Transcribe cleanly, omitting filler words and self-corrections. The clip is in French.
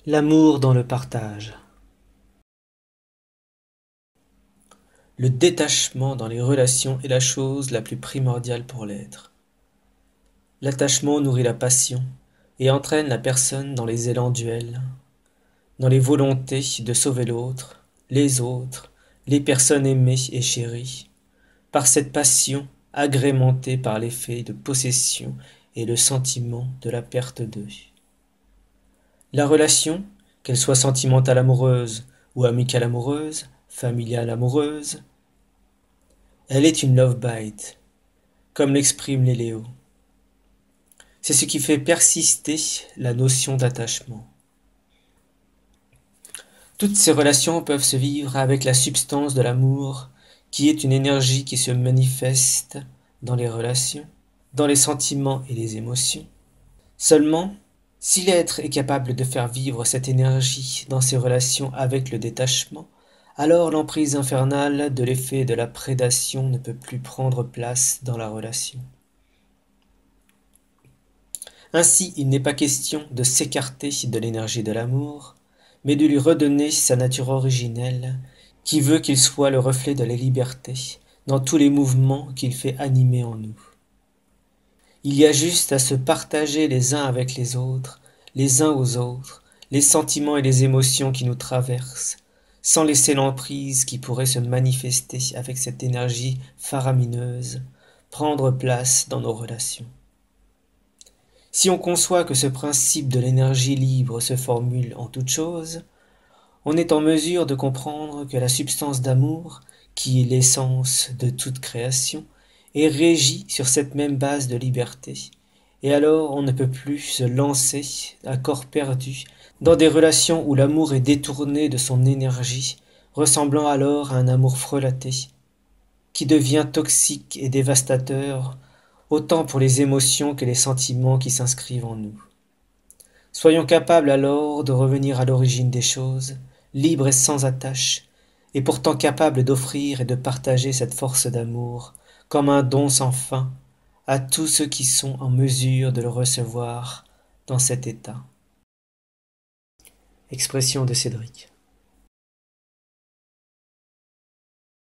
L'amour dans le partage. Le détachement dans les relations est la chose la plus primordiale pour l'être. L'attachement nourrit la passion et entraîne la personne dans les élans duels, dans les volontés de sauver l'autre, les personnes aimées et chéries, par cette passion agrémentée par l'effet de possession et le sentiment de la perte d'eux. La relation, qu'elle soit sentimentale amoureuse ou amicale amoureuse, familiale amoureuse, elle est une love bite, comme l'expriment les Léo. C'est ce qui fait persister la notion d'attachement. Toutes ces relations peuvent se vivre avec la substance de l'amour, qui est une énergie qui se manifeste dans les relations, dans les sentiments et les émotions. Seulement, si l'être est capable de faire vivre cette énergie dans ses relations avec le détachement, alors l'emprise infernale de l'effet de la prédation ne peut plus prendre place dans la relation. Ainsi, il n'est pas question de s'écarter de l'énergie de l'amour, mais de lui redonner sa nature originelle, qui veut qu'il soit le reflet de la liberté dans tous les mouvements qu'il fait animer en nous. Il y a juste à se partager les uns avec les autres, les uns aux autres, les sentiments et les émotions qui nous traversent, sans laisser l'emprise qui pourrait se manifester avec cette énergie faramineuse, prendre place dans nos relations. Si on conçoit que ce principe de l'énergie libre se formule en toute chose, on est en mesure de comprendre que la substance d'amour, qui est l'essence de toute création, est régie sur cette même base de liberté, et alors on ne peut plus se lancer à corps perdu dans des relations où l'amour est détourné de son énergie, ressemblant alors à un amour frelaté, qui devient toxique et dévastateur, autant pour les émotions que les sentiments qui s'inscrivent en nous. Soyons capables alors de revenir à l'origine des choses, libres et sans attache, et pourtant capables d'offrir et de partager cette force d'amour comme un don sans fin à tous ceux qui sont en mesure de le recevoir dans cet état. Expression de Cédric.